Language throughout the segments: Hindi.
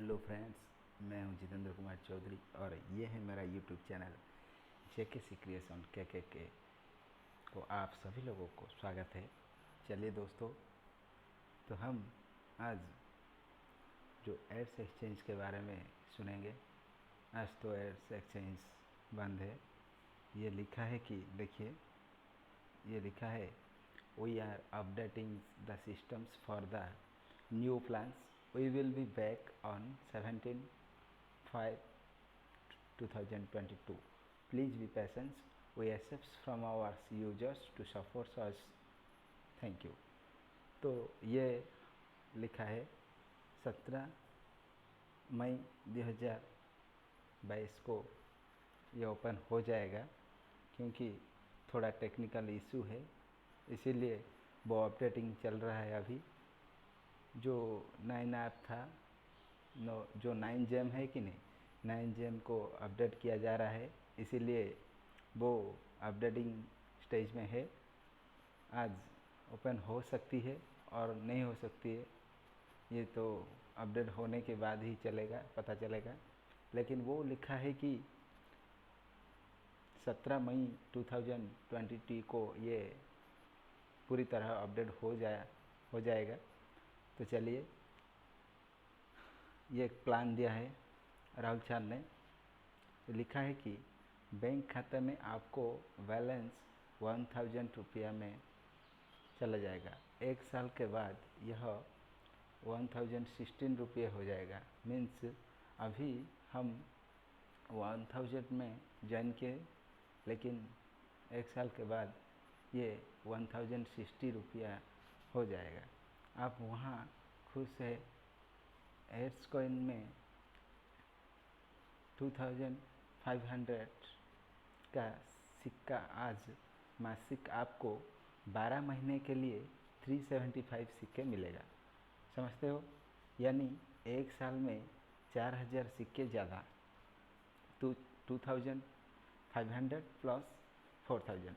हेलो फ्रेंड्स, मैं हूं जितेंद्र कुमार चौधरी और ये है मेरा यूट्यूब चैनल जेके क्रिएशन के को आप सभी लोगों को स्वागत है। चलिए दोस्तों, तो हम आज जो एड्स एक्सचेंज के बारे में सुनेंगे। आज तो एड्स एक्सचेंज बंद है। ये लिखा है कि देखिए, ये लिखा है we are updating the systems for the new plans. We will be back on 17/5/2022. Please be patient. We accept from our users to support us. Thank you. तो ये लिखा है 17 मई 2022 को ये ओपन हो जाएगा, क्योंकि थोड़ा टेक्निकल इशू है, इसीलिए वो अपडेटिंग चल रहा है। अभी जो 9 ऐप था, जो 9 जेम है कि नहीं, 9 जेम को अपडेट किया जा रहा है, इसीलिए वो अपडेटिंग स्टेज में है। आज ओपन हो सकती है और नहीं हो सकती है, ये तो अपडेट होने के बाद ही चलेगा, पता चलेगा। लेकिन वो लिखा है कि 17 मई 2022 को ये पूरी तरह अपडेट हो जाएगा। तो चलिए, ये एक प्लान दिया है राहुल चांद ने। तो लिखा है कि बैंक खाते में आपको बैलेंस 1000 रुपया में चला जाएगा। 1 साल के बाद यह 1016 रुपये हो जाएगा। मीन्स अभी हम 1000 में ज्वाइन किए, लेकिन 1 साल के बाद ये 1060 रुपया हो जाएगा। आप वहाँ खुश है। एड्स कॉइन में 2500 का सिक्का आज मासिक आपको 12 महीने के लिए 375 सिक्के मिलेगा। समझते हो? यानी 1 साल में 4000 सिक्के ज़्यादा, तो 2500 प्लस 4000,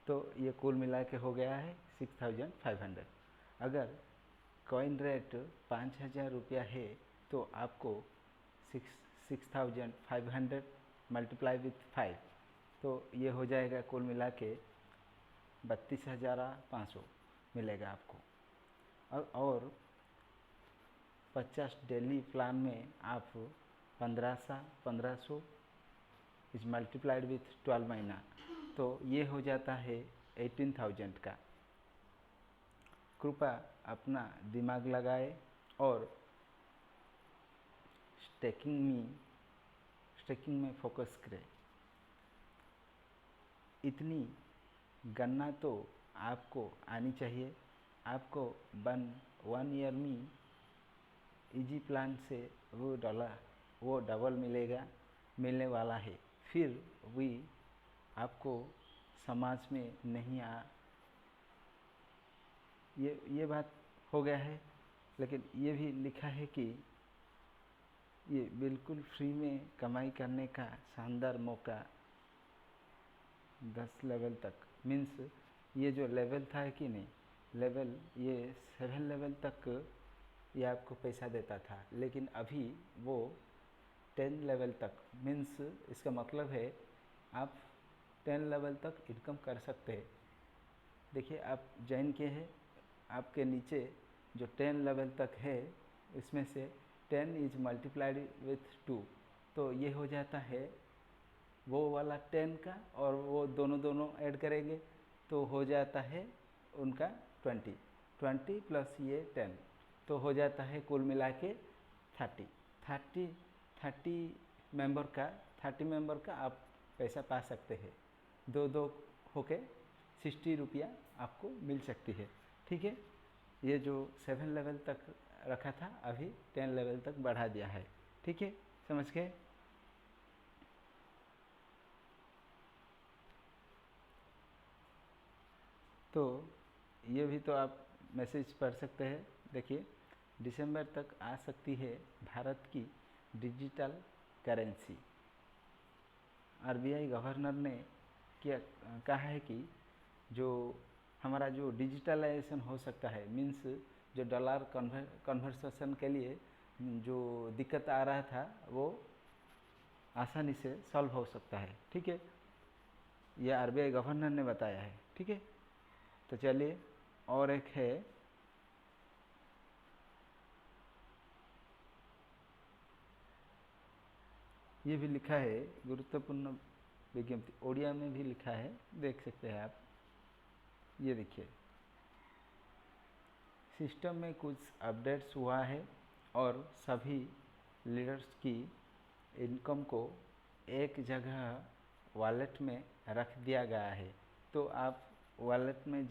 तो ये कुल मिला के हो गया है 6500। अगर कॉइन रेट 5000 रुपया है तो आपको 6500 मल्टीप्लाई विथ 5, तो ये हो जाएगा कुल मिला के 32,500 मिलेगा आपको। और 50 डेली प्लान में आप 1500 इज मल्टीप्लाइड विथ 12 महीना, तो ये हो जाता है 18,000 का। कृपया अपना दिमाग लगाए और स्टेकिंग में फोकस करें। इतनी गणना तो आपको आनी चाहिए। आपको 1 ईयर में इजी प्लान से वो डबल मिलने वाला है। फिर भी आपको समाज में नहीं ये बात हो गया है। लेकिन ये भी लिखा है कि ये बिल्कुल फ्री में कमाई करने का शानदार मौका 10 लेवल तक। मीन्स ये जो लेवल था कि नहीं, लेवल ये 7 लेवल तक ये आपको पैसा देता था, लेकिन अभी वो 10 लेवल तक। मीन्स इसका मतलब है आप 10 लेवल तक इनकम कर सकते हैं। देखिए, आप ज्वाइन किए हैं, आपके नीचे जो 10 लेवल तक है, इसमें से 10 इज मल्टीप्लाइड विथ 2, तो ये हो जाता है वो वाला 10 का, और वो दोनों ऐड करेंगे तो हो जाता है उनका 20 प्लस ये 10, तो हो जाता है कुल मिला के 30 मेंबर का आप पैसा पा सकते हैं। दो होके 60 रुपया आपको मिल सकती है। ठीक है, ये जो 7 लेवल तक रखा था, अभी 10 लेवल तक बढ़ा दिया है। ठीक है, समझ गए? तो ये भी तो आप मैसेज पढ़ सकते हैं। देखिए, दिसंबर तक आ सकती है भारत की डिजिटल करेंसी। आरबीआई गवर्नर ने कहा है कि जो हमारा जो डिजिटलाइजेशन हो सकता है, मीन्स जो डॉलर कन्वर्सेशन के लिए जो दिक्कत आ रहा था वो आसानी से सॉल्व हो सकता है। ठीक है, ये आरबीआई गवर्नर ने बताया है। ठीक है, तो चलिए और एक है ये भी लिखा है गुरुत्वपूर्ण विज्ञप्ति, ओडिया में भी लिखा है, देख सकते हैं आप। ये देखिए, सिस्टम में कुछ अपडेट्स हुआ है और सभी लीडर्स की इनकम को एक जगह वॉलेट में रख दिया गया है। तो आप वॉलेट में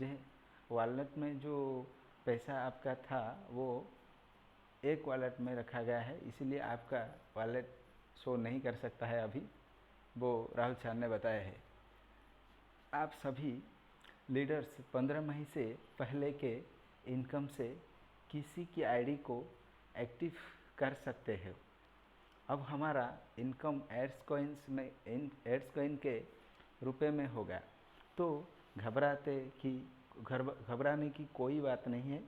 जो पैसा आपका था वो एक वॉलेट में रखा गया है, इसलिए आपका वॉलेट शो नहीं कर सकता है अभी, वो राहुल सर ने बताया है। आप सभी लीडर्स 15 मई से पहले के इनकम से किसी की आईडी को एक्टिव कर सकते हो। अब हमारा इनकम एड्स कॉइन के रुपए में होगा, तो घबराने की कोई बात नहीं है।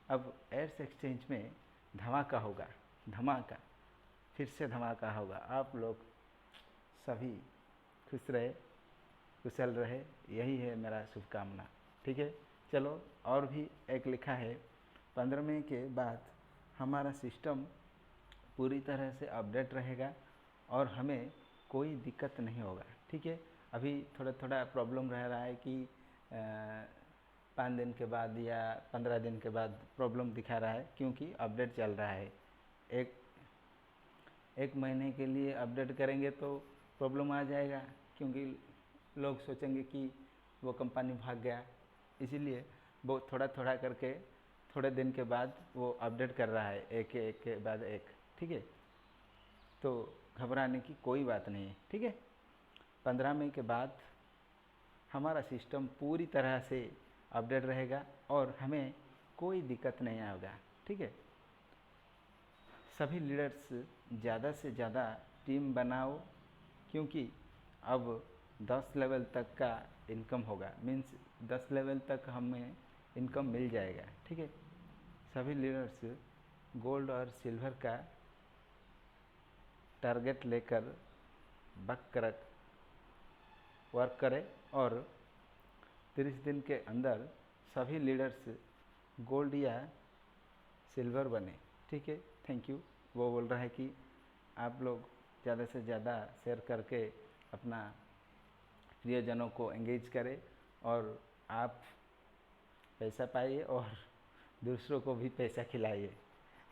अब एड्स एक्सचेंज में धमाका होगा, धमाका, फिर से धमाका होगा। आप लोग सभी खुश रहे, कुशल रहे, यही है मेरा शुभकामना। ठीक है, चलो और भी एक लिखा है 15 मई के बाद हमारा सिस्टम पूरी तरह से अपडेट रहेगा और हमें कोई दिक्कत नहीं होगा। ठीक है, अभी थोड़ा थोड़ा प्रॉब्लम रह रहा है कि 5 दिन के बाद या 15 दिन के बाद प्रॉब्लम दिखा रहा है, क्योंकि अपडेट चल रहा है। एक महीने के लिए अपडेट करेंगे तो प्रॉब्लम आ जाएगा, क्योंकि लोग सोचेंगे कि वो कंपनी भाग गया, इसीलिए वो थोड़ा थोड़ा करके थोड़े दिन के बाद वो अपडेट कर रहा है, एक के बाद एक। ठीक है, तो घबराने की कोई बात नहीं है। ठीक है, 15 मई के बाद हमारा सिस्टम पूरी तरह से अपडेट रहेगा और हमें कोई दिक्कत नहीं आएगा। ठीक है, सभी लीडर्स ज़्यादा से ज़्यादा टीम बनाओ, क्योंकि अब 10 लेवल तक का इनकम होगा, मीन्स 10 लेवल तक हमें इनकम मिल जाएगा। ठीक है, सभी लीडर्स गोल्ड और सिल्वर का टारगेट लेकर वर्क करें और 30 दिन के अंदर सभी लीडर्स गोल्ड या सिल्वर बने। ठीक है, थैंक यू। वो बोल रहा है कि आप लोग ज़्यादा से ज़्यादा शेयर करके अपना प्रियजनों को एंगेज करें और आप पैसा पाइए और दूसरों को भी पैसा खिलाइए,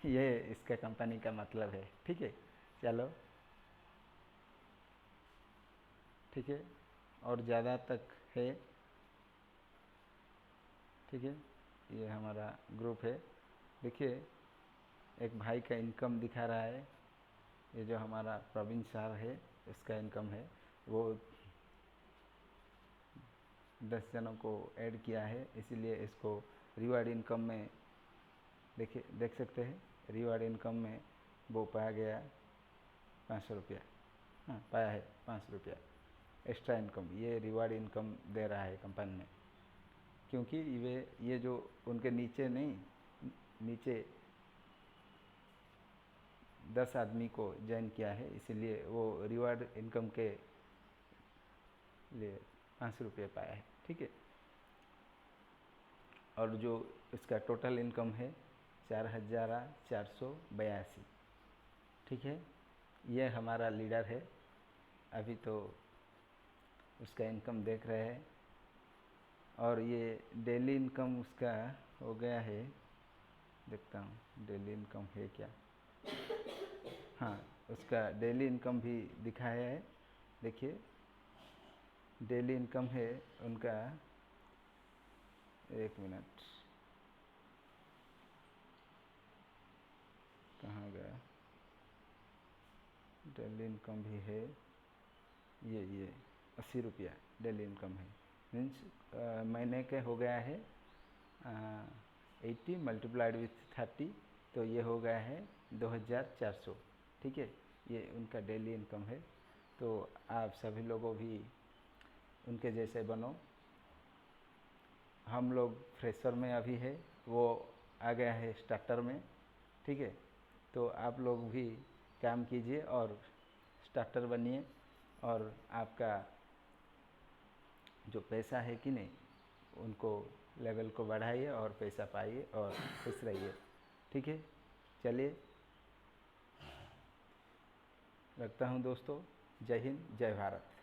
ये इसका कंपनी का मतलब है। ठीक है, चलो ठीक है, और ज़्यादा तक है। ठीक है, ये हमारा ग्रुप है। देखिए, एक भाई का इनकम दिखा रहा है, ये जो हमारा प्रवीण सर है इसका इनकम है, वो 10 जनों को ऐड किया है, इसीलिए इसको रिवार्ड इनकम में देखिए, देख सकते हैं रिवार्ड इनकम में वो पाया गया 500 रुपया। हाँ, पाया है 500 रुपया एक्स्ट्रा इनकम, ये रिवार्ड इनकम दे रहा है कंपनी में, क्योंकि ये जो उनके नीचे 10 आदमी को ज्वाइन किया है, इसीलिए वो रिवार्ड इनकम के लिए 500 रुपये पाया है। ठीक है, और जो इसका टोटल इनकम है 4482। ठीक है, ये हमारा लीडर है, अभी तो उसका इनकम देख रहे हैं, और ये डेली इनकम उसका हो गया है, देखता हूँ डेली इनकम है क्या। हाँ, उसका डेली इनकम भी दिखाया है, देखिए डेली इनकम है उनका, एक मिनट, कहाँ गया, डेली इनकम भी है, ये 80 रुपया डेली इनकम है, मीन्स महीने के हो गया है 80 मल्टीप्लाइड विथ 30, तो ये हो गया है 2400। ठीक है, ये उनका डेली इनकम है, तो आप सभी लोगों भी उनके जैसे बनो। हम लोग फ्रेशर में अभी है, वो आ गया है स्टार्टर में। ठीक है, तो आप लोग भी काम कीजिए और स्टार्टर बनिए और आपका जो पैसा है कि नहीं उनको लेवल को बढ़ाइए और पैसा पाइए और खुश रहिए। ठीक है, चलिए रखता हूँ दोस्तों। जय हिंद, जय भारत।